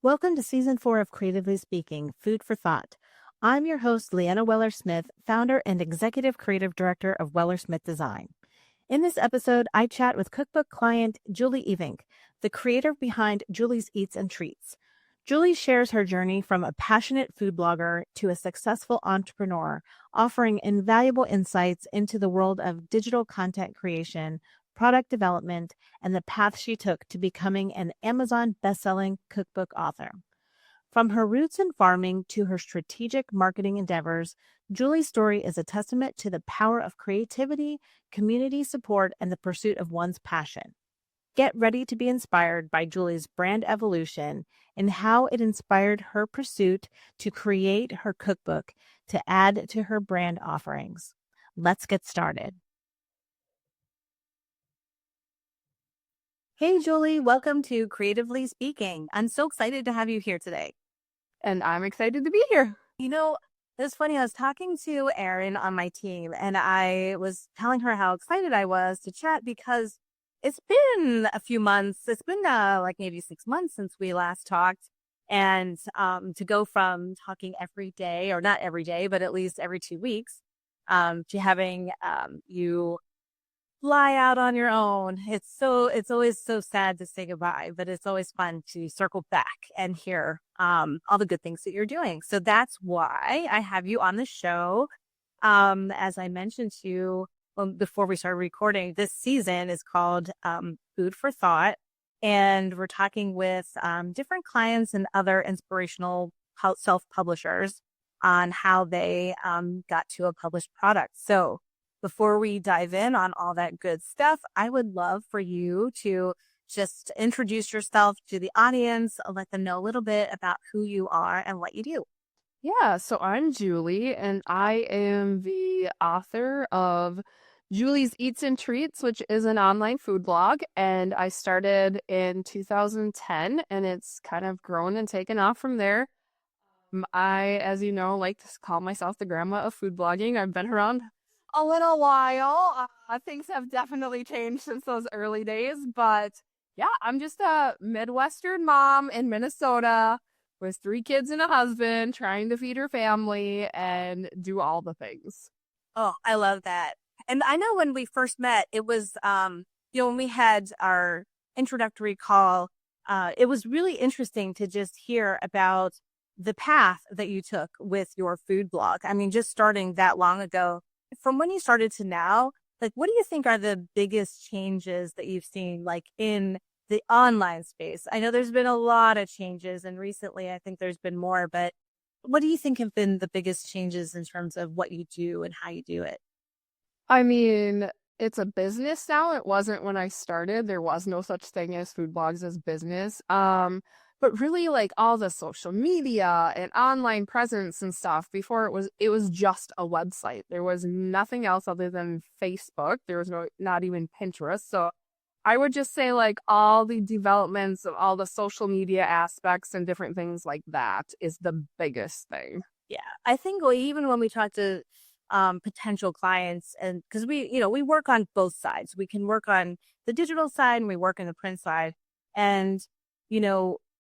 Welcome to Season 4 of Creatively Speaking, Food for Thought. I'm your host, Leanna Weller-Smith, founder and executive creative director of Weller-Smith Design. In this episode, I chat with cookbook client Julie Evink, the creator behind Julie's Eats and Treats. Julie shares her journey from a passionate food blogger to a successful entrepreneur, offering invaluable insights into the world of digital content creation, product development, and the path she took to becoming an Amazon best-selling cookbook author. From her roots in farming to her strategic marketing endeavors, Julie's story is a testament to the power of creativity, community support, and the pursuit of one's passion. Get ready to be inspired by Julie's brand evolution and how it inspired her pursuit to create her cookbook to add to her brand offerings. Let's get started. Hey, Julie, welcome to Creatively Speaking. I'm so excited to have you here today. And I'm excited to be here. It's funny. I was talking to Erin on my team, and I was telling her how excited I was to chat because it's been a few months. It's been like maybe 6 months since we last talked. And to go from talking every day, or not every day, but at least every 2 weeks, to having you fly out on your own. It's always so sad to say goodbye, but it's always fun to circle back and hear all the good things that you're doing. So that's why I have you on the show. As I mentioned to you before we started recording, this season is called Food for Thought. And we're talking with different clients and other inspirational self-publishers on how they got to a published product. So before we dive in on all that good stuff, I would love for you to just introduce yourself to the audience, let them know a little bit about who you are and what you do. Yeah, so I'm Julie, and I am the author of Julie's Eats and Treats, which is an online food blog. And I started in 2010, and it's kind of grown and taken off from there. I, as you know, like to call myself the grandma of food blogging. I've been around a little while. Things have definitely changed since those early days, but yeah, I'm just a Midwestern mom in Minnesota with 3 kids and a husband trying to feed her family and do all the things. Oh, I love that. And I know when we first met, it was, when we had our introductory call, it was really interesting to just hear about the path that you took with your food blog. I mean, just starting that long ago. From when you started to now, like, what do you think are the biggest changes that you've seen, like, in the online space? I know there's been a lot of changes, and recently I think there's been more, but what do you think have been the biggest changes in terms of what you do and how you do it? I mean, it's a business now. It wasn't when I started. There was no such thing as food blogs as business. But really, like, all the social media and online presence and stuff, before it was just a website. There was nothing else other than Facebook. There was not even Pinterest. So I would just say, like, all the developments of all the social media aspects and different things like that is the biggest thing. Yeah, I think even when we talk to potential clients, and because we work on both sides, we can work on the digital side and we work on the print side. And,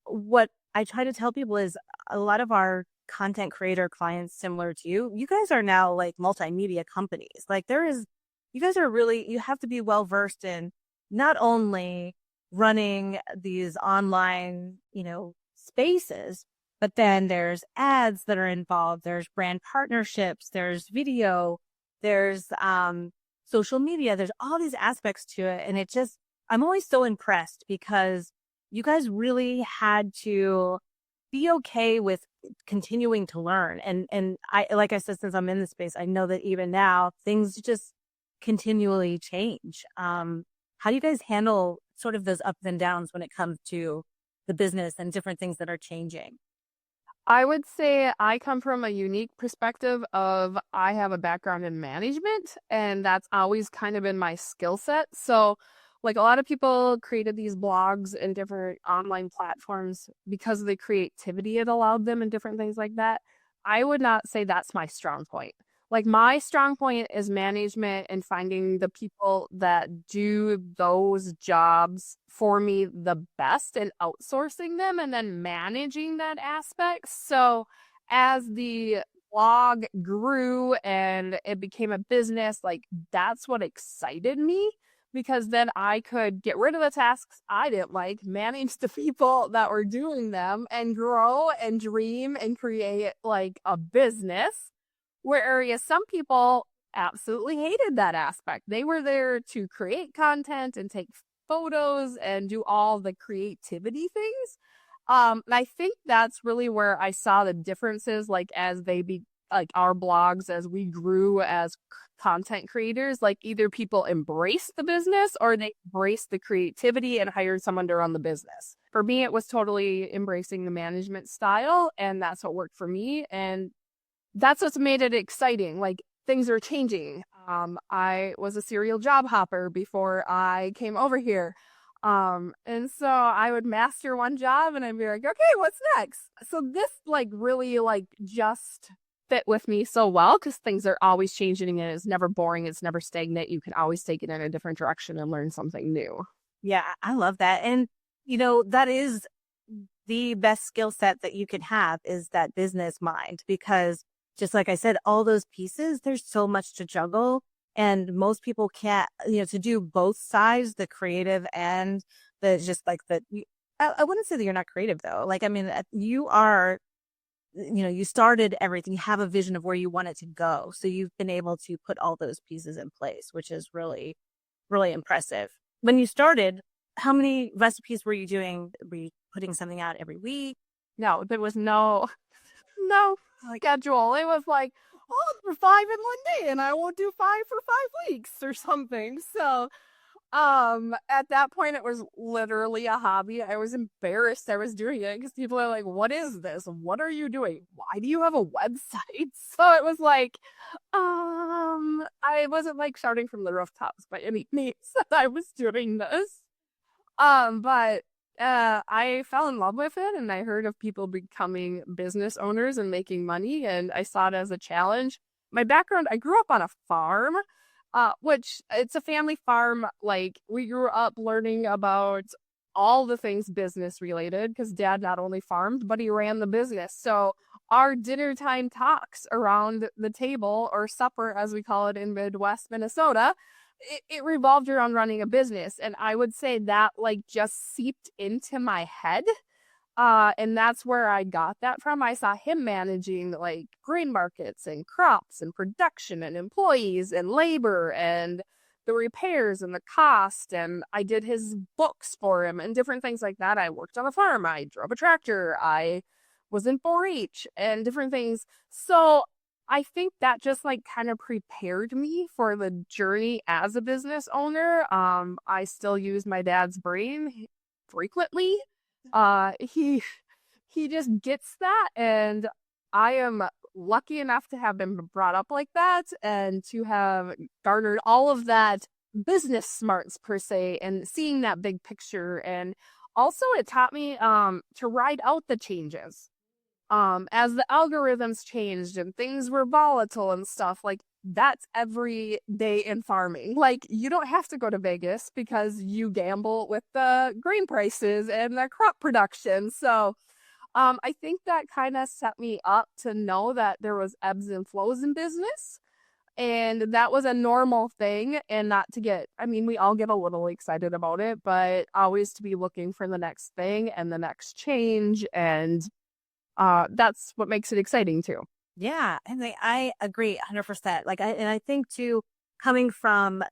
what I try to tell people is a lot of our content creator clients, similar to you guys are now like multimedia companies. Like you guys are really, you have to be well versed in not only running these online, spaces, but then there's ads that are involved. There's brand partnerships, there's video, there's social media. There's all these aspects to it. And I'm always so impressed because you guys really had to be okay with continuing to learn. And I, like I said, since I'm in the space, I know that even now things just continually change. How do you guys handle sort of those ups and downs when it comes to the business and different things that are changing? I would say I come from a unique perspective of I have a background in management, and that's always kind of been my skill set. So, like, a lot of people created these blogs and different online platforms because of the creativity it allowed them and different things like that. I would not say that's my strong point. Like my strong point is management and finding the people that do those jobs for me the best and outsourcing them and then managing that aspect. So as the blog grew and it became a business, like that's what excited me because then I could get rid of the tasks I didn't like, manage the people that were doing them, and grow and dream and create like a business. Whereas some people absolutely hated that aspect. They were there to create content and take photos and do all the creativity things. And I think that's really where I saw the differences, like as they be like our blogs as we grew as content creators, like either people embraced the business or they embraced the creativity and hired someone to run the business. For me, it was totally embracing the management style, and that's what worked for me. And that's what's made it exciting. Like things are changing. I was a serial job hopper before I came over here. And so I would master one job and I'd be like, okay, what's next? So this like really like just fit with me so well because things are always changing and it's never boring. It's never stagnant. You can always take it in a different direction and learn something new. Yeah, I love that. And, that is the best skill set that you can have is that business mind, because just like I said, all those pieces, there's so much to juggle. And most people can't, to do both sides, the creative and the just like I wouldn't say that you're not creative though. Like, I mean, you are, you started everything, you have a vision of where you want it to go. So you've been able to put all those pieces in place, which is really, really impressive. When you started, how many recipes were you doing? Were you putting something out every week? No, there was no schedule. It was like, oh, for 5 in one day, and I won't do 5 for 5 weeks or something. So, at that point, it was literally a hobby. I was embarrassed I was doing it because people are like, "What is this? What are you doing? Why do you have a website?" So it was like, I wasn't like shouting from the rooftops by any means that I was doing this. But I fell in love with it and I heard of people becoming business owners and making money, and I saw it as a challenge. My background, I grew up on a farm, which it's a family farm. Like we grew up learning about all the things business related because dad not only farmed, but he ran the business. So our dinner time talks around the table, or supper as we call it in Midwest Minnesota, it revolved around running a business. And I would say that like just seeped into my head. And that's where I got that from. I saw him managing like grain markets and crops and production and employees and labor and the repairs and the cost. And I did his books for him and different things like that. I worked on a farm. I drove a tractor. I was in 4-H and different things. So I think that just like kind of prepared me for the journey as a business owner. I still use my dad's brain frequently. He just gets that, and I am lucky enough to have been brought up like that and to have garnered all of that business smarts per se, and seeing that big picture. And also it taught me to ride out the changes. As the algorithms changed and things were volatile and stuff, like that's every day in farming. Like you don't have to go to Vegas because you gamble with the grain prices and the crop production. So I think that kind of set me up to know that there was ebbs and flows in business, and that was a normal thing, and not to get, I mean, we all get a little excited about it, but always to be looking for the next thing and the next change. And that's what makes it exciting too. Yeah, and I agree 100%. I think too, coming from,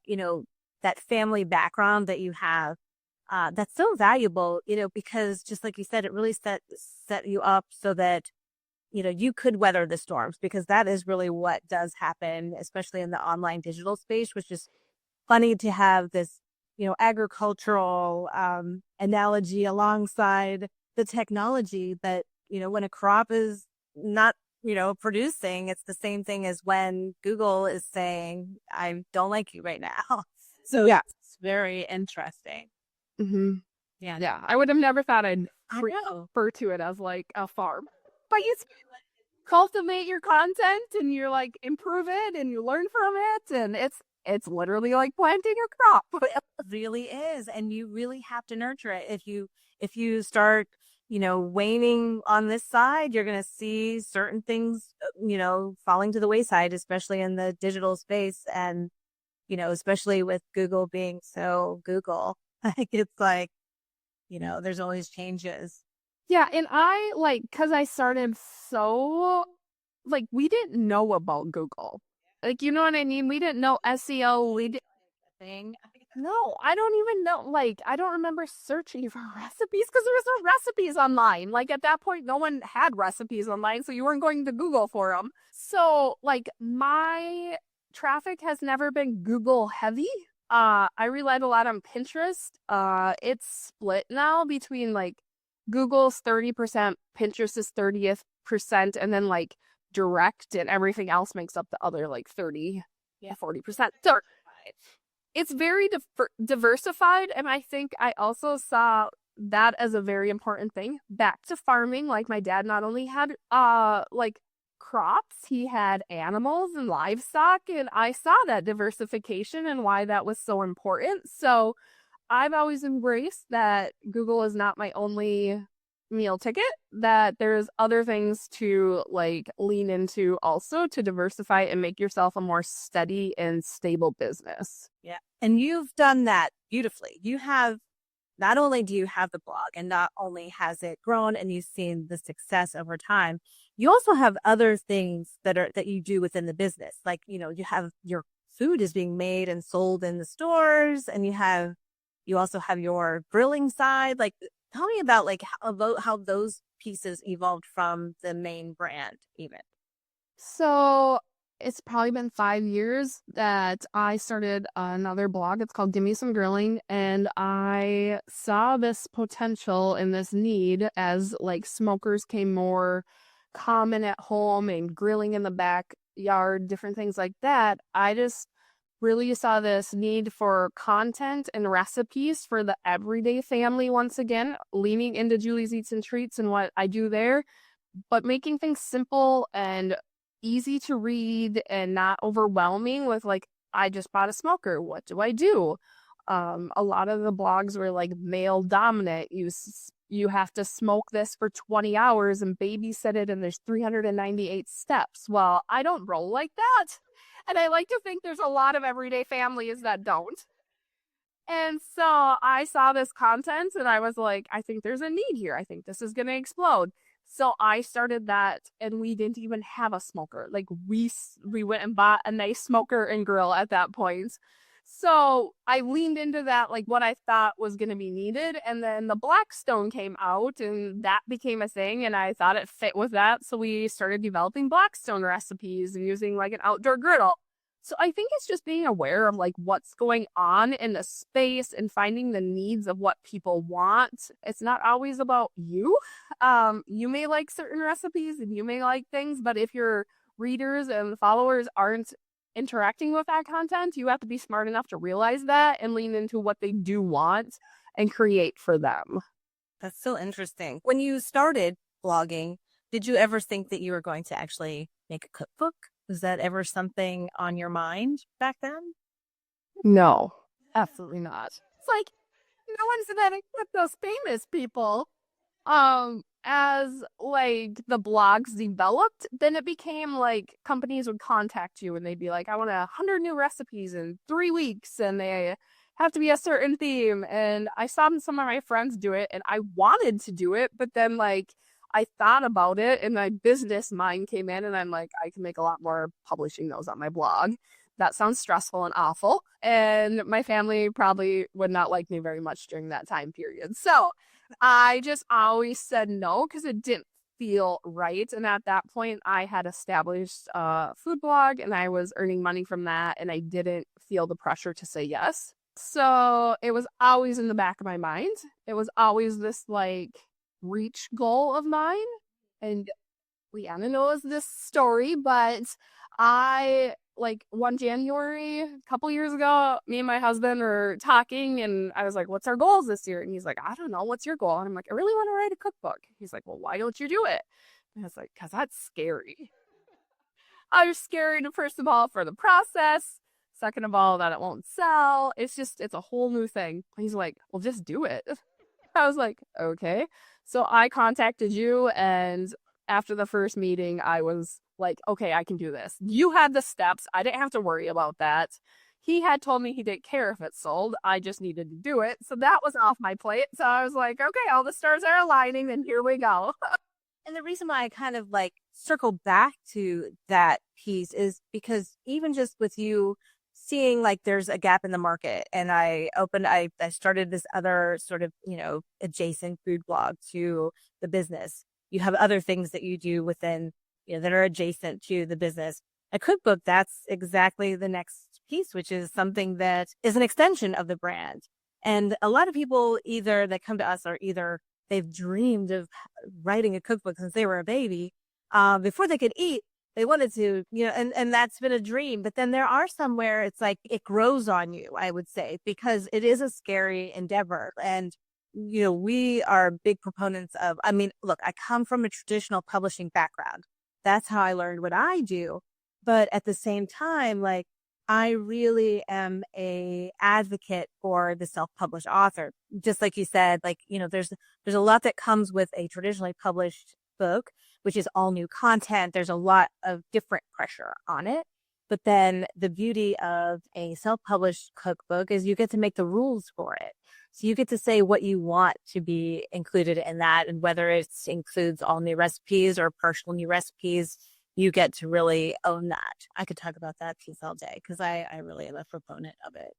that family background that you have, that's so valuable, because just like you said, it really set you up so that, you could weather the storms, because that is really what does happen, especially in the online digital space, which is funny to have this, agricultural analogy alongside the technology that, when a crop is not, producing, it's the same thing as when Google is saying, I don't like you right now. So Yeah. it's very interesting. Mm-hmm. Yeah. Yeah. I would have never thought I'd I know. refer to it as like a farm. But you cultivate your content and you're like improve it and you learn from it, and it's literally like planting a crop. It really is. And you really have to nurture it. If you start, waning on this side, you're going to see certain things, falling to the wayside, especially in the digital space. And, especially with Google being so Google, like it's like, there's always changes. Yeah, and I like because I started so like we didn't know about Google. Like you know what I mean? We didn't know SEO. We did Thing. no, I don't even know. Like I don't remember searching for recipes because there was no recipes online. Like at that point, no one had recipes online, so you weren't going to Google for them. So like my traffic has never been Google heavy. I relied a lot on Pinterest. It's split now between like Google's 30%, Pinterest's 30th%, and then like direct and everything else makes up the other like 30, 40%. So it's very diversified. And I think I also saw that as a very important thing. Back to farming, like my dad not only had like crops, he had animals and livestock, and I saw that diversification and why that was so important. So I've always embraced that Google is not my only meal ticket, that there's other things to like lean into also to diversify and make yourself a more steady and stable business. Yeah. And you've done that beautifully. Not only do you have the blog and not only has it grown and you've seen the success over time, you also have other things that you do within the business. Like, you have your food is being made and sold in the stores, and you also have your grilling side. Like, tell me about about how those pieces evolved from the main brand even. So it's probably been 5 years that I started another blog. It's called Give Me Some Grilling. And I saw this potential and this need as like smokers came more common at home and grilling in the backyard, different things like that. I just really saw this need for content and recipes for the everyday family once again, leaning into Julie's Eats and Treats and what I do there, but making things simple and easy to read and not overwhelming with like, I just bought a smoker. What do I do? A lot of the blogs were like male dominant. You have to smoke this for 20 hours and babysit it, and there's 398 steps. Well, I don't roll like that. And I like to think there's a lot of everyday families that don't. And so I saw this content and I was like, I think there's a need here. I think this is going to explode. So I started that, and we didn't even have a smoker. Like we went and bought a nice smoker and grill at that point. So I leaned into that, like what I thought was going to be needed. And then the Blackstone came out and that became a thing. And I thought it fit with that. So we started developing Blackstone recipes and using like an outdoor griddle. So I think it's just being aware of like what's going on in the space and finding the needs of what people want. It's not always about you. You may like certain recipes and you may like things, but if your readers and followers aren't interacting with that content, you have to be smart enough to realize that and lean into what they do want and create for them. That's so interesting. When you started blogging, did you ever think that you were going to actually make a cookbook? Was that ever something on your mind back then? No, absolutely not. It's like no one's gonna equip those famous people. As like the blogs developed, then it became like companies would contact you and they'd be like, I want 100 new recipes in 3 weeks and they have to be a certain theme. And I saw some of my friends do it and I wanted to do it, but then like I thought about it and my business mind came in and I'm like, I can make a lot more publishing those on my blog. That sounds stressful and awful. And my family probably would not like me very much during that time period. So I just always said no because it didn't feel right. And at that point, I had established a food blog and I was earning money from that. And I didn't feel the pressure to say yes. So it was always in the back of my mind. It was always this like reach goal of mine. And Leanna knows this story, but I like one January, a couple years ago, me and my husband were talking and I was like, what's our goals this year? And he's like, I don't know. What's your goal? And I'm like, I really want to write a cookbook. He's like, well, why don't you do it? And it's like, because that's scary. I'm scared, first of all, for the process. Second of all, that it won't sell. It's a whole new thing. He's like, well, just do it. I was like, okay. So I contacted you, and after the first meeting, I was like, okay, I can do this. You had the steps. I didn't have to worry about that. He had told me he didn't care if it sold. I just needed to do it. So that was off my plate. So I was like, okay, all the stars are aligning, and here we go. And the reason why I kind of like circle back to that piece is because even just with you seeing like there's a gap in the market, and I started this other sort of, adjacent food blog to the business. You have other things that you do within, that are adjacent to the business. A cookbook, that's exactly the next piece, which is something that is an extension of the brand. And a lot of people either that come to us are either they've dreamed of writing a cookbook since they were a baby. Before they could eat, they wanted to, and that's been a dream. But then there are some where it's like it grows on you, I would say, because it is a scary endeavor. And, we are big proponents of, I mean, look, I come from a traditional publishing background. That's how I learned what I do. But at the same time, like, I really am a advocate for the self-published author. Just like you said, like, there's a lot that comes with a traditionally published book, which is all new content. There's a lot of different pressure on it. But then the beauty of a self-published cookbook is you get to make the rules for it. So you get to say what you want to be included in that, and whether it includes all new recipes or partial new recipes, you get to really own that. I could talk about that piece all day because I really am a proponent of it.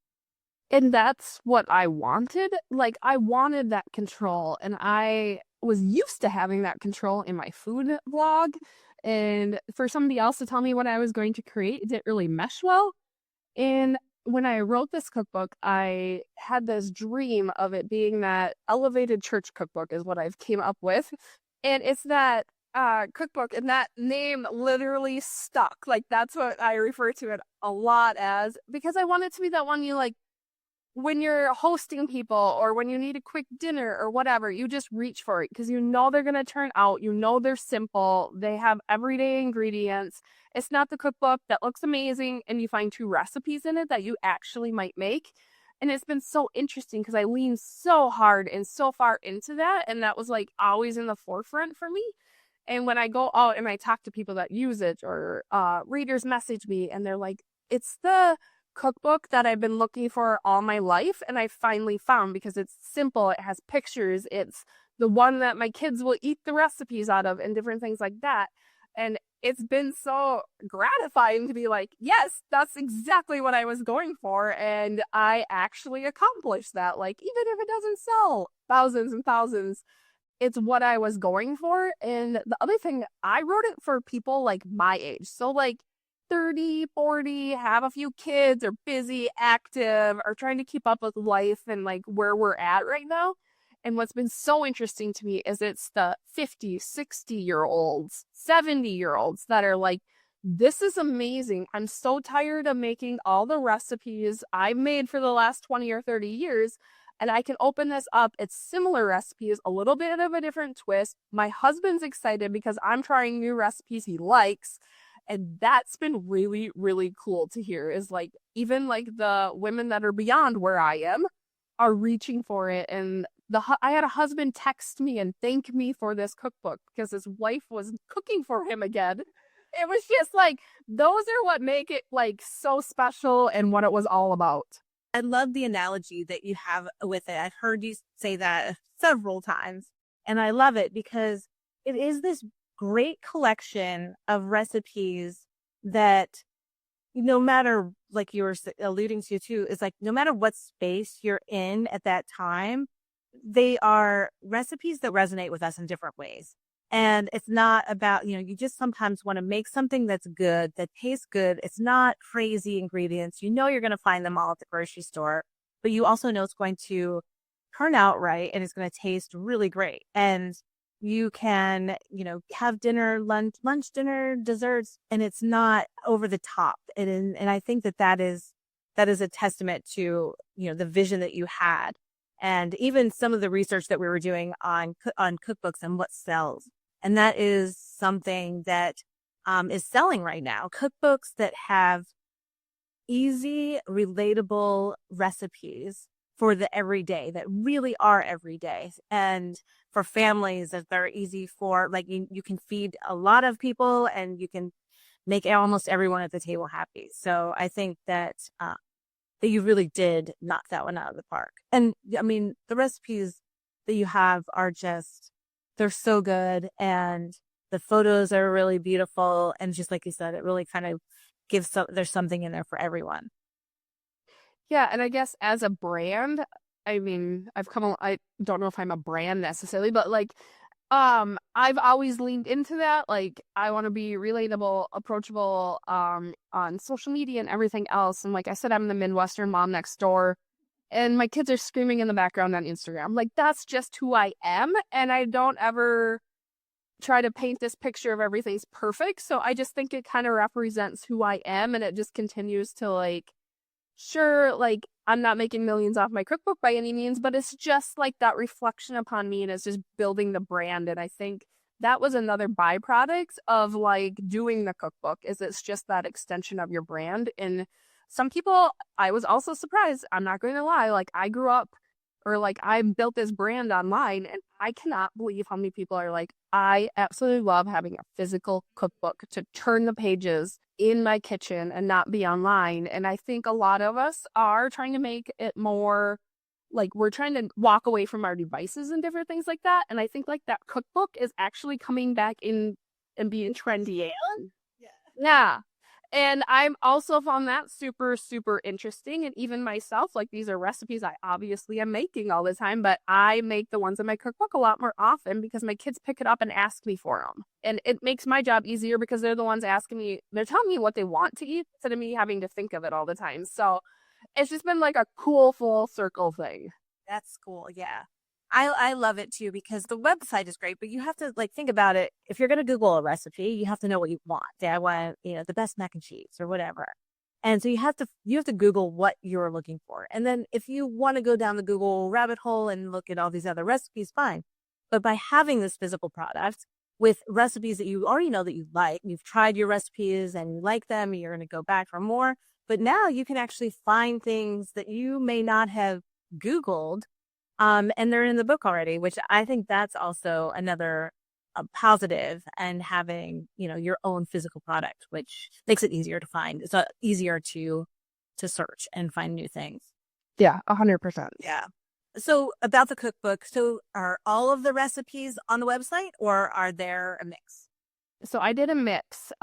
And that's what I wanted. Like, I wanted that control, and I was used to having that control in my food vlog. And for somebody else to tell me what I was going to create, it didn't really mesh well. And when I wrote this cookbook, I had this dream of it being that elevated church cookbook is what I've came up with. And it's that cookbook, and that name literally stuck. Like, that's what I refer to it a lot as, because I want it to be that one you like when you're hosting people or when you need a quick dinner or whatever, you just reach for it because they're going to turn out, they're simple, they have everyday ingredients. It's not the cookbook that looks amazing and you find 2 recipes in it that you actually might make. And it's been so interesting because I leaned so hard and so far into that, and that was like always in the forefront for me. And when I go out and I talk to people that use it, or readers message me and they're like, it's the cookbook that I've been looking for all my life, and I finally found, because it's simple, it has pictures, it's the one that my kids will eat the recipes out of and different things like that. And it's been so gratifying to be like, yes, that's exactly what I was going for, and I actually accomplished that. Like, even if it doesn't sell thousands and thousands, it's what I was going for. And the other thing, I wrote it for people like my age. So like 30, 40, have a few kids, are busy, active, are trying to keep up with life and like where we're at right now. And what's been so interesting to me is it's the 50, 60-year-olds, 70-year-olds that are like, this is amazing. I'm so tired of making all the recipes I've made for the last 20 or 30 years. And I can open this up. It's similar recipes, a little bit of a different twist. My husband's excited because I'm trying new recipes he likes. And that's been really, really cool to hear, is like, even like the women that are beyond where I am are reaching for it. And I had a husband text me and thank me for this cookbook because his wife was cooking for him again. It was just like, those are what make it like so special and what it was all about. I love the analogy that you have with it. I've heard you say that several times, and I love it because it is this great collection of recipes that, no matter, like you were alluding to too, is like, no matter what space you're in at that time, they are recipes that resonate with us in different ways. And it's not about, you just sometimes want to make something that's good, that tastes good. It's not crazy ingredients. You're going to find them all at the grocery store, but you also know it's going to turn out right and it's going to taste really great. And you can, have dinner, lunch, dinner, desserts, and it's not over the top. And I think that is a testament to, the vision that you had. And even some of the research that we were doing on cookbooks and what sells. And that is something that is selling right now. Cookbooks that have easy, relatable recipes for the everyday that really are everyday, and for families that they're easy for, like you can feed a lot of people and you can make almost everyone at the table happy. So I think that that you really did knock that one out of the park. And I mean, the recipes that you have are just, they're so good. And the photos are really beautiful. And just like you said, it really kind of gives there's something in there for everyone. Yeah, and I guess as a brand, I mean, I don't know if I'm a brand necessarily, but like, I've always leaned into that. Like, I want to be relatable, approachable, on social media and everything else. And like I said, I'm the Midwestern mom next door, and my kids are screaming in the background on Instagram. Like, that's just who I am, and I don't ever try to paint this picture of everything's perfect. So I just think it kind of represents who I am, and it just continues to like, sure, like I'm not making millions off my cookbook by any means, but it's just like that reflection upon me, and it's just building the brand. And I think that was another byproduct of like doing the cookbook, is it's just that extension of your brand. And some people, I was also surprised, I'm not going to lie, like I grew up, or like I built this brand online, and I cannot believe how many people are like, I absolutely love having a physical cookbook to turn the pages in my kitchen and not be online. And I think a lot of us are trying to make it more like we're trying to walk away from our devices and different things like that. And I think like that cookbook is actually coming back in and being trendy. Yeah. And I'm also found that super, super interesting. And even myself, like these are recipes I obviously am making all the time, but I make the ones in my cookbook a lot more often because my kids pick it up and ask me for them. And it makes my job easier because they're the ones asking me, they're telling me what they want to eat instead of me having to think of it all the time. So it's just been like a cool full circle thing. That's cool. Yeah. I love it too because the website is great, but you have to like think about it. If you're going to Google a recipe, you have to know what you want. Say, I want, the best mac and cheese or whatever. And so you have to Google what you're looking for. And then if you want to go down the Google rabbit hole and look at all these other recipes, fine. But by having this physical product with recipes that you already know that you like, you've tried your recipes and you like them, you're going to go back for more. But now you can actually find things that you may not have Googled, and they're in the book already, which I think that's also another positive, and having, your own physical product, which makes it easier to find. It's easier to search and find new things. Yeah, 100%. Yeah. So about the cookbook, so are all of the recipes on the website or are there a mix? So I did a mix.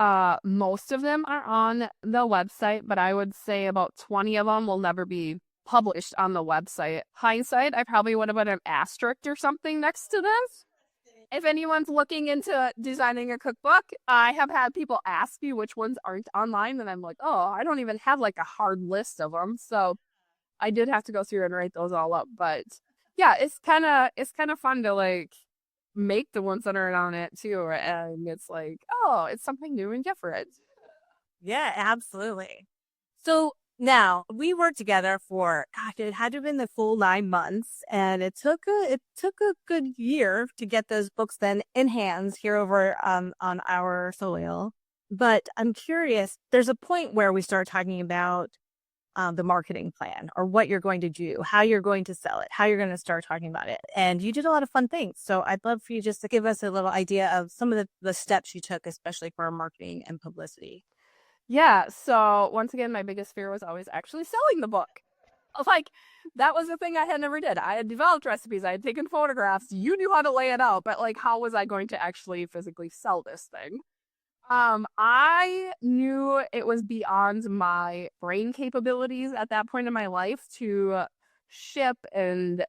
Most of them are on the website, but I would say about 20 of them will never be published on the website. Hindsight, I probably would have put an asterisk or something next to this. If anyone's looking into designing a cookbook, I have had people ask me which ones aren't online, and I'm like, oh, I don't even have like a hard list of them. So I did have to go through and write those all up. But yeah, it's kind of fun to like make the ones that are on it too, and it's like, oh, it's something new and different. Yeah, absolutely. So now we worked together for, gosh, it had to have been the full 9 months, and it took a good year to get those books then in hands here over on our soil. But I'm curious, there's a point where we start talking about the marketing plan, or what you're going to do, how you're going to sell it, how you're going to start talking about it. And you did a lot of fun things. So I'd love for you just to give us a little idea of some of the steps you took, especially for marketing and publicity. Yeah, so once again, my biggest fear was always actually selling the book. Like, that was the thing I had never did. I had developed recipes, I had taken photographs, you knew how to lay it out, but like, how was I going to actually physically sell this thing? I knew it was beyond my brain capabilities at that point in my life to ship and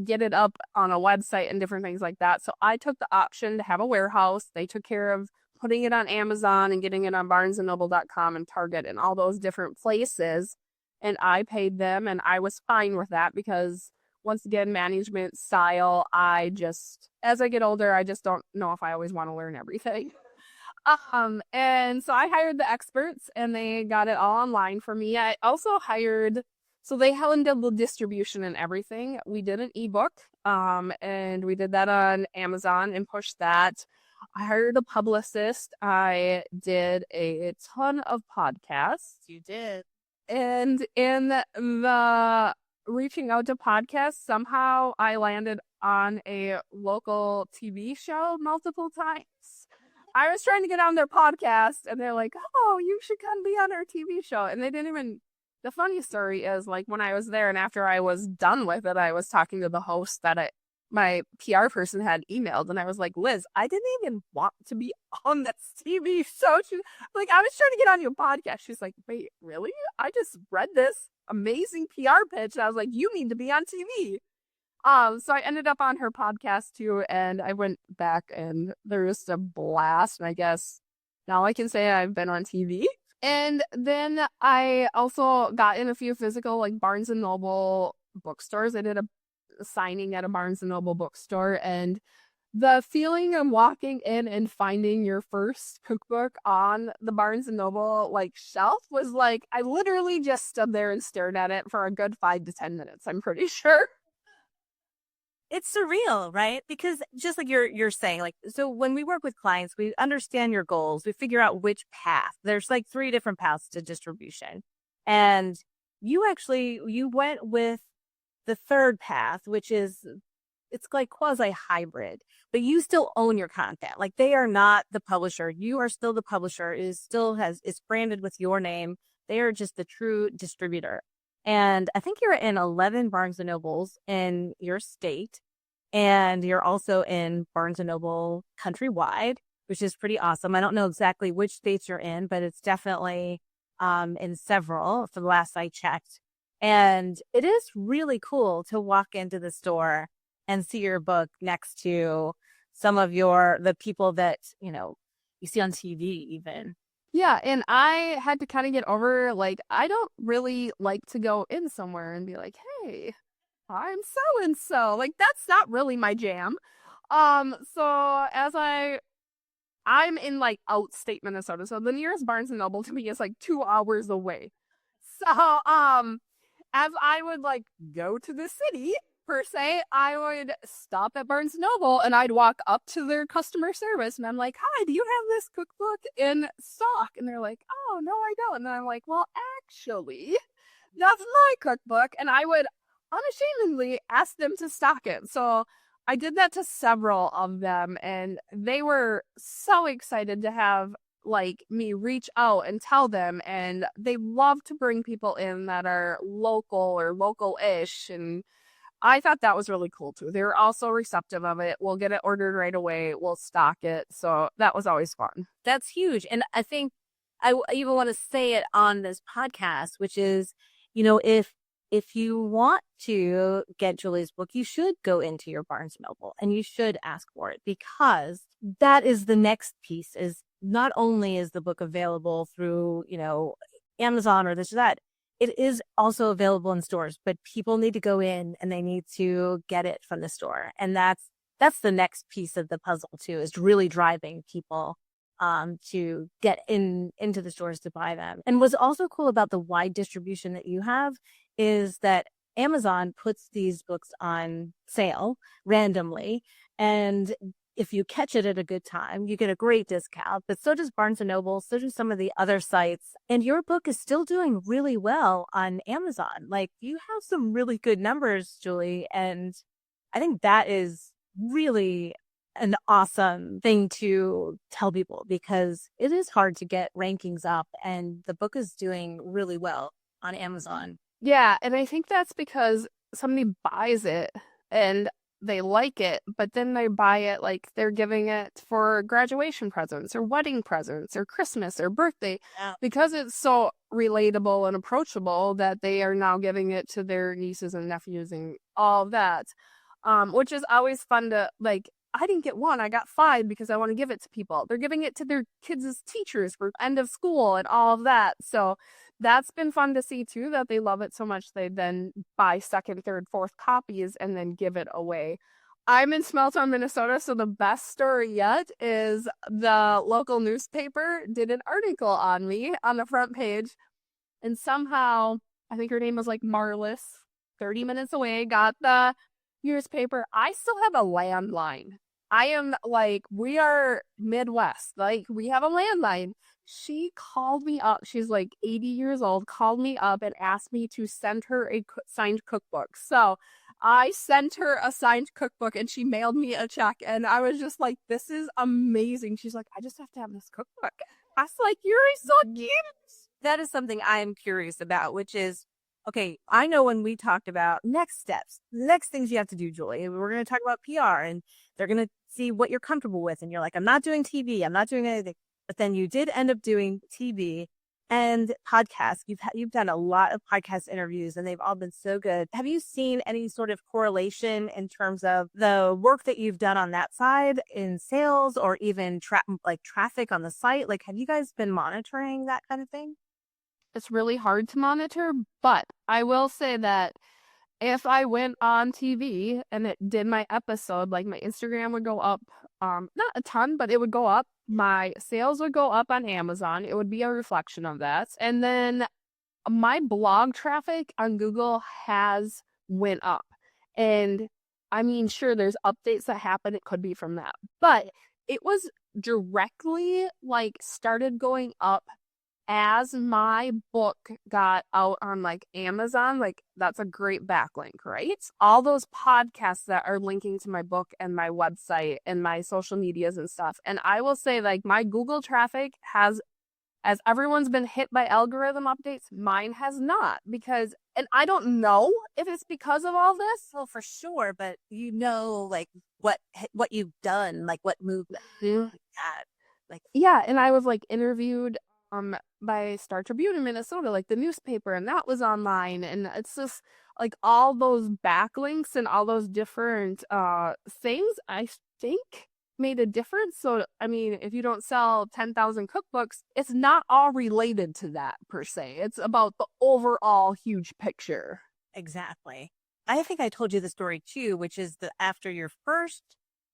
get it up on a website and different things like that. So I took the option to have a warehouse. They took care of putting it on Amazon and getting it on barnesandnoble.com and Target and all those different places. And I paid them, and I was fine with that because once again, management style, as I get older, I just don't know if I always want to learn everything. And so I hired the experts, and they got it all online for me. I also so they handled the distribution and everything. We did an ebook, and we did that on Amazon and pushed that. I hired a publicist. I did a ton of podcasts. You did. And in the reaching out to podcasts, somehow I landed on a local TV show multiple times. I was trying to get on their podcast and they're like, "Oh, you should come be on our TV show." And they didn't even, the funny story is like when I was there and after I was done with it, I was talking to the host that my PR person had emailed and I was like, "Liz, I didn't even want to be on that TV show." She, like, I was trying to get on your podcast. She's like, "Wait, really? I just read this amazing PR pitch." And I was like, "You need to be on TV." So I ended up on her podcast too, and I went back and there was a blast. And I guess now I can say I've been on TV. And then I also got in a few physical, like Barnes and Noble bookstores. I did a signing at a Barnes and Noble bookstore, and the feeling of walking in and finding your first cookbook on the Barnes and Noble like shelf was like I literally just stood there and stared at it for a good 5 to 10 minutes, I'm pretty sure. It's surreal, right? Because just like you're saying, like, so when we work with clients, we understand your goals, we figure out which path. There's like 3 different paths to distribution. And you went with the third path, which is it's like quasi hybrid, but you still own your content. Like they are not the publisher. You are still the publisher. It's branded with your name. They are just the true distributor. And I think you're in 11 Barnes and Nobles in your state. And you're also in Barnes and Noble countrywide, which is pretty awesome. I don't know exactly which states you're in, but it's definitely in several for the last I checked. And it is really cool to walk into the store and see your book next to some of the people that, you see on TV even. Yeah, and I had to kind of get over, like, I don't really like to go in somewhere and be like, "Hey, I'm so and so." Like, that's not really my jam. So I'm in like outstate Minnesota, so the nearest Barnes and Noble to me is like 2 hours away. So, as I would like go to the city per se, I would stop at Barnes and Noble and I'd walk up to their customer service and I'm like, "Hi, do you have this cookbook in stock?" And they're like, "Oh, no, I don't." And I'm like, "Well, actually, that's my cookbook." And I would unashamedly ask them to stock it. So I did that to several of them and they were so excited to have like me reach out and tell them, and they love to bring people in that are local or local-ish, and I thought that was really cool too. They were also receptive of it. We'll get it ordered right away. We'll stock it. So that was always fun. That's huge. And I think I even want to say it on this podcast, which is, if you want to get Julie's book, you should go into your Barnes and Noble and you should ask for it, because that is the next piece. Is not only is the book available through, Amazon or this or that, it is also available in stores, but people need to go in and they need to get it from the store. And that's the next piece of the puzzle too, is really driving people to get into the stores to buy them. And what's also cool about the wide distribution that you have is that Amazon puts these books on sale randomly, and if you catch it at a good time, you get a great discount. But so does Barnes and Noble, so do some of the other sites. And your book is still doing really well on Amazon. Like, you have some really good numbers, Julie. And I think that is really an awesome thing to tell people, because it is hard to get rankings up, and the book is doing really well on Amazon. Yeah, and I think that's because somebody buys it and they like it, but then they buy it like they're giving it for graduation presents or wedding presents or Christmas or birthday, because it's so relatable and approachable that they are now giving it to their nieces and nephews and all of that, which is always fun to, like, I didn't get one, I got 5 because I want to give it to people. They're giving it to their kids' teachers for end of school and all of that. So that's been fun to see too, that they love it so much they then buy second, third, fourth copies and then give it away. I'm in Small Town, Minnesota, so the best story yet is the local newspaper did an article on me on the front page, and somehow, I think her name was like Marlis, 30 minutes away, got the newspaper. I still have a landline I am like, we are Midwest. Like, we have a landline. She called me up. She's like 80 years old, called me up and asked me to send her a signed cookbook. So I sent her a signed cookbook and she mailed me a check. And I was just like, this is amazing. She's like, I just have to have this cookbook. I was like, you're so cute. That is something I am curious about, which is, okay, I know when we talked about next steps, next things you have to do, Julie, we're going to talk about PR and they're going to see what you're comfortable with. And you're like, I'm not doing TV. I'm not doing anything. But then you did end up doing TV and podcasts. You've done a lot of podcast interviews and they've all been so good. Have you seen any sort of correlation in terms of the work that you've done on that side in sales or even traffic on the site? Like, have you guys been monitoring that kind of thing? It's really hard to monitor, but I will say that if I went on TV and it did my episode, like my Instagram would go up, not a ton, but it would go up. My sales would go up on Amazon. It would be a reflection of that. And then my blog traffic on Google has went up. And I mean, sure, there's updates that happen. It could be from that, but it was directly like started going up as my book got out on like Amazon. Like, that's a great backlink, right? All those podcasts that are linking to my book and my website and my social medias and stuff. And I will say, like, my Google traffic has, as everyone's been hit by algorithm updates, mine has not, because, and I don't know if it's because of all this. Well, for sure, but you know, like what you've done, like what movement, like that, like Yeah, and I was like interviewed by Star Tribune in Minnesota, like the newspaper, and that was online. And it's just like all those backlinks and all those different things, I think made a difference. So I mean, if you don't sell 10,000 cookbooks, it's not all related to that per se. It's about the overall huge picture. exactly. I think I told you the story too, which is that after your first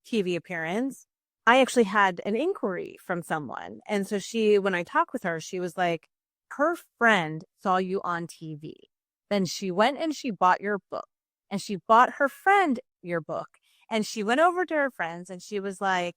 TV appearance, I actually had an inquiry from someone. And so when I talked with her, she was like, her friend saw you on TV. Then she went and she bought your book and she bought her friend your book. And she went over to her friends and she was like,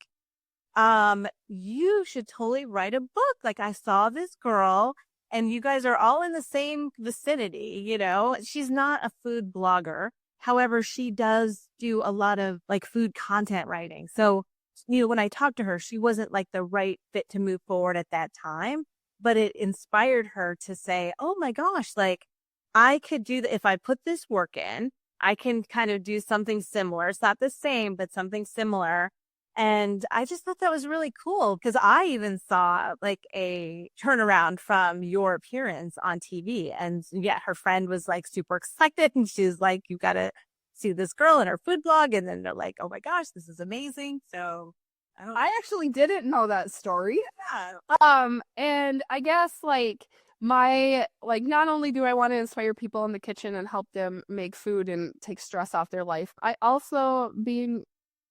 you should totally write a book. Like, I saw this girl and you guys are all in the same vicinity, you know. She's not a food blogger. However, she does do a lot of like food content writing. So, you know, when I talked to her, she wasn't like the right fit to move forward at that time, but it inspired her to say, oh my gosh, like I could do that if I put this work in, I can kind of do something similar. It's not the same, but something similar. And I just thought that was really cool because I even saw like a turnaround from your appearance on TV. And yeah, her friend was like super excited and she was like, you got to see this girl in her food blog. And then they're like, oh my gosh, this is amazing. So I actually didn't know that story. yeah. And I guess like my like not only do I want to inspire people in the kitchen and help them make food and take stress off their life, I also, being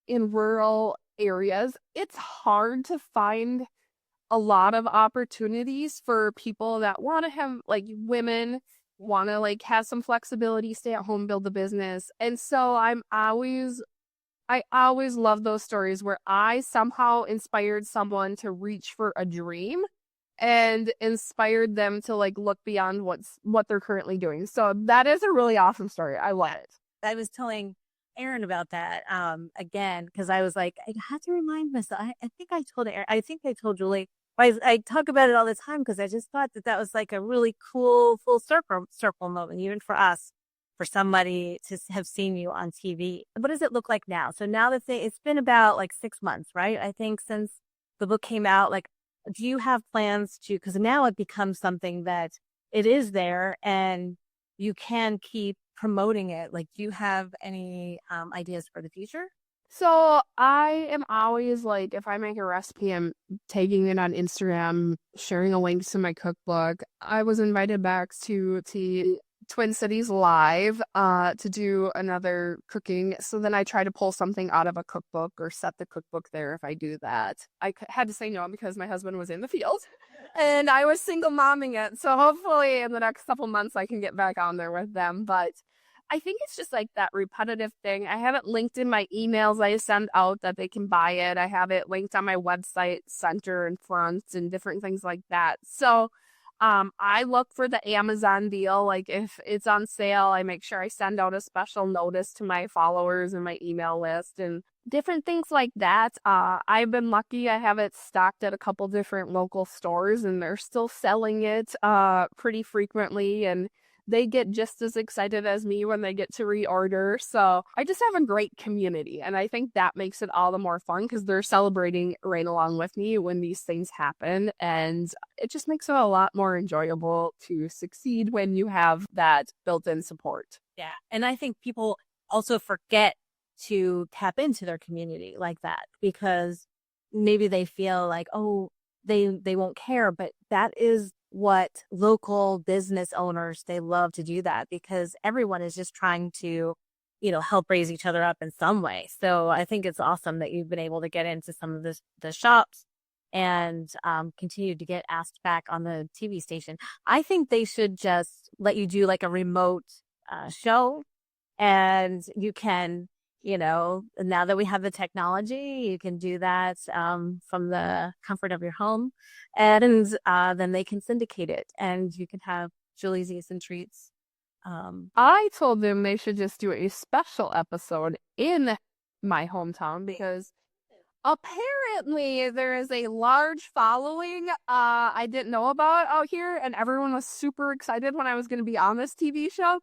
in rural areas, it's hard to find a lot of opportunities for people that want to have, like, women want to like have some flexibility, stay at home, build a business. And so I always love those stories where I somehow inspired someone to reach for a dream and inspired them to like look beyond what they're currently doing. So that is a really awesome story. I love it. I was telling Aaron about that again because I was like, I had to remind myself. I think I told Aaron, I think I told Julie. I talk about it all the time because I just thought that was like a really cool full circle moment, even for us, for somebody to have seen you on TV. What does it look like now? So now that it's been about like 6 months, right? I think since the book came out, like, do you have plans to, because now it becomes something that it is there and you can keep promoting it. Like, do you have any ideas for the future? So I am always like, if I make a recipe, I'm tagging it on Instagram, sharing a link to my cookbook. I was invited back to Twin Cities Live to do another cooking. So then I try to pull something out of a cookbook or set the cookbook there if I do that. I had to say no because my husband was in the field and I was single momming it. So hopefully in the next couple months I can get back on there with them. But I think it's just like that repetitive thing. I have it linked in my emails I send out that they can buy it. I have it linked on my website, center and front, and different things like that. So, I look for the Amazon deal. Like if it's on sale, I make sure I send out a special notice to my followers and my email list and different things like that. I've been lucky. I have it stocked at a couple different local stores and they're still selling it pretty frequently, and they get just as excited as me when they get to reorder. So I just have a great community. And I think that makes it all the more fun because they're celebrating right along with me when these things happen. And it just makes it a lot more enjoyable to succeed when you have that built in support. Yeah. And I think people also forget to tap into their community like that because maybe they feel like, oh, they won't care, but that is what local business owners, they love to do that because everyone is just trying to, help raise each other up in some way. So I think it's awesome that you've been able to get into some of the shops and continue to get asked back on the TV station. I think they should just let you do like a remote show, and you can, now that we have the technology, you can do that from the comfort of your home, and then they can syndicate it, and you can have Julie's Eats and Treats. I told them they should just do a special episode in my hometown because apparently there is a large following I didn't know about out here, and everyone was super excited when I was going to be on this TV show.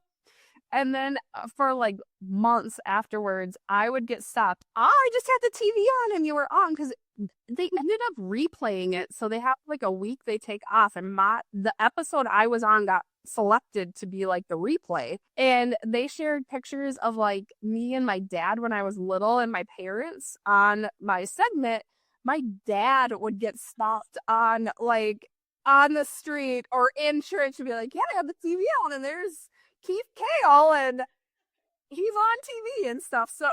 And then for like months afterwards, I would get stopped. I just had the TV on and you were on because they ended up replaying it. So they have like a week they take off. And the episode I was on got selected to be like the replay. And they shared pictures of like me and my dad when I was little and my parents on my segment. My dad would get stopped on the street or in church and be like, yeah, I have the TV on and there's Keith Kale and he's on TV and stuff. So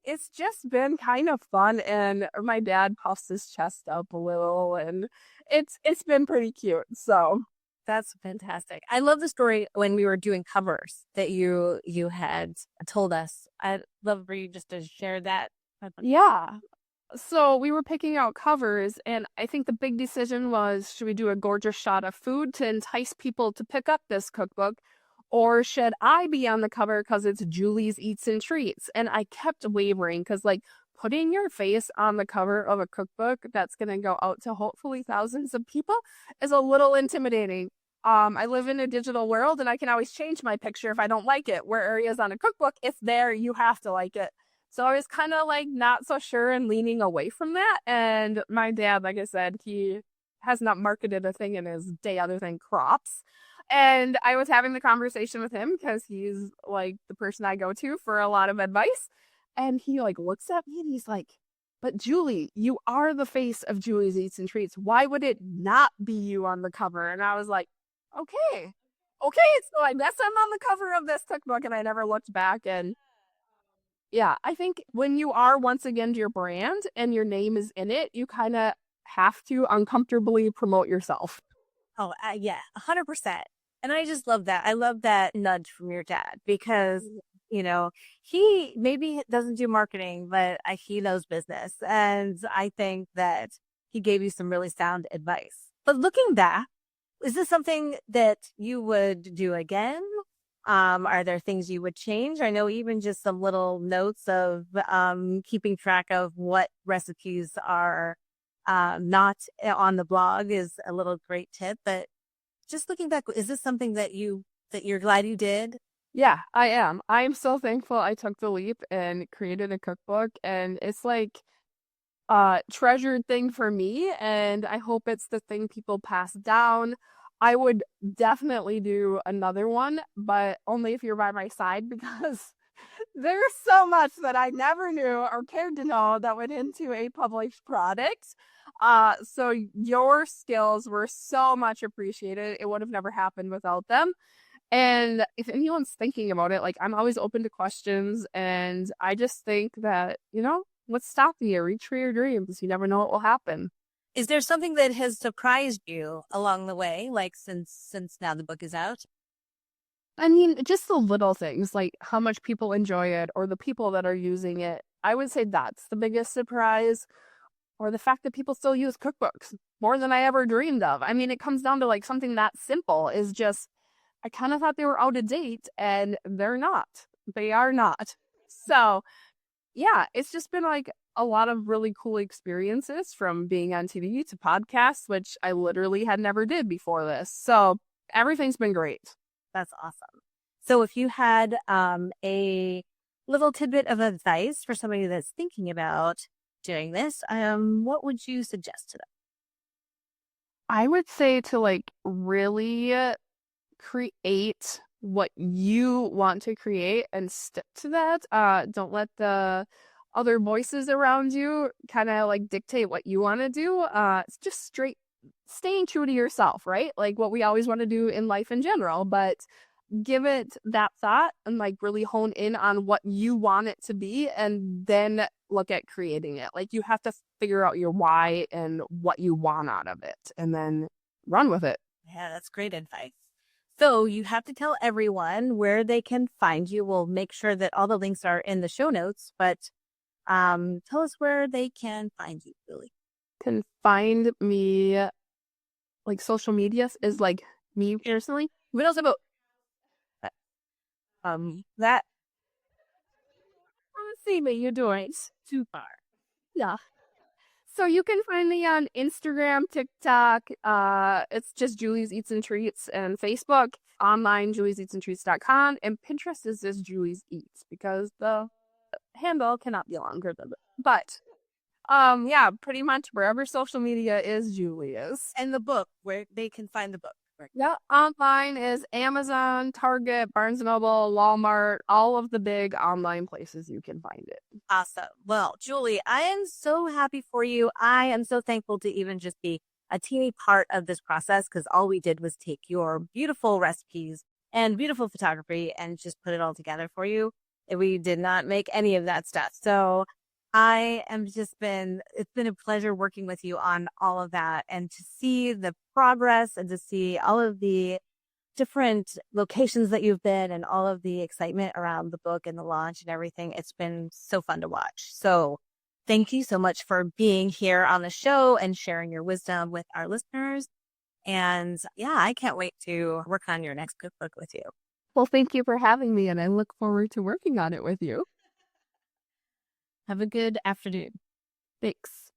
it's just been kind of fun, and my dad puffs his chest up a little, and it's been pretty cute. So that's fantastic. I love the story when we were doing covers that you had told us. I'd love for you just to share that. Yeah. So we were picking out covers, and I think the big decision was, should we do a gorgeous shot of food to entice people to pick up this cookbook? Or should I be on the cover because it's Julie's Eats and Treats? And I kept wavering because, like, putting your face on the cover of a cookbook that's going to go out to hopefully thousands of people is a little intimidating. I live in a digital world and I can always change my picture if I don't like it. Where areas on a cookbook, it's there, you have to like it. So I was kind of like not so sure and leaning away from that. And my dad, like I said, he has not marketed a thing in his day other than crops. And I was having the conversation with him because he's like the person I go to for a lot of advice. And he like looks at me and he's like, but Julie, you are the face of Julie's Eats and Treats. Why would it not be you on the cover? And I was like, okay. So I guess I'm on the cover of this cookbook, and I never looked back. And yeah, I think when you are once again your brand and your name is in it, you kind of have to uncomfortably promote yourself. Oh, yeah, 100%. And I just love that. I love that nudge from your dad because, he maybe doesn't do marketing, but he knows business. And I think that he gave you some really sound advice. But looking back, is this something that you would do again? Are there things you would change? I know even just some little notes of keeping track of what recipes are not on the blog is a little great tip. But just looking back, is this something that you're glad you did? Yeah, I am. I'm so thankful I took the leap and created a cookbook, and it's like a treasured thing for me, and I hope it's the thing people pass down. I would definitely do another one, but only if you're by my side because there's so much that I never knew or cared to know that went into a published product. So your skills were so much appreciated. It would have never happened without them. And if anyone's thinking about it, like, I'm always open to questions. And I just think that, what's stopping you? Reach for your dreams. You never know what will happen. Is there something that has surprised you along the way, like since now the book is out? I mean, just the little things like how much people enjoy it or the people that are using it. I would say that's the biggest surprise, or the fact that people still use cookbooks more than I ever dreamed of. I mean, it comes down to like something that simple is just, I kind of thought they were out of date and they're not. They are not. So, yeah, it's just been like a lot of really cool experiences from being on TV to podcasts, which I literally had never did before this. So, everything's been great. That's awesome. So if you had a little tidbit of advice for somebody that's thinking about doing this, what would you suggest to them? I would say to like really create what you want to create and stick to that. Don't let the other voices around you kind of like dictate what you want to do. It's just straight staying true to yourself, right? Like what we always want to do in life in general, but give it that thought and like really hone in on what you want it to be and then look at creating it. Like you have to figure out your why and what you want out of it and then run with it. Yeah, that's great advice. So you have to tell everyone where they can find you. We'll make sure that all the links are in the show notes, but tell us where they can find you, Julie. Can find me like social media is like me personally. We also about that. Let's see what you're doing. Too far. Yeah. So you can find me on Instagram, TikTok. It's just Julie's Eats and Treats, and Facebook, online, julieseatsandtreats.com, and Pinterest is just Julie's Eats because the handle cannot be longer than it. But yeah, pretty much wherever social media is, Julie is. And the book, where they can find the book. Right. Yeah, online is Amazon, Target, Barnes & Noble, Walmart, all of the big online places you can find it. Awesome. Well, Julie, I am so happy for you. I am so thankful to even just be a teeny part of this process because all we did was take your beautiful recipes and beautiful photography and just put it all together for you. We did not make any of that stuff. So it's been a pleasure working with you on all of that and to see the progress and to see all of the different locations that you've been and all of the excitement around the book and the launch and everything. It's been so fun to watch. So thank you so much for being here on the show and sharing your wisdom with our listeners. And yeah, I can't wait to work on your next cookbook with you. Well, thank you for having me, and I look forward to working on it with you. Have a good afternoon. Thanks.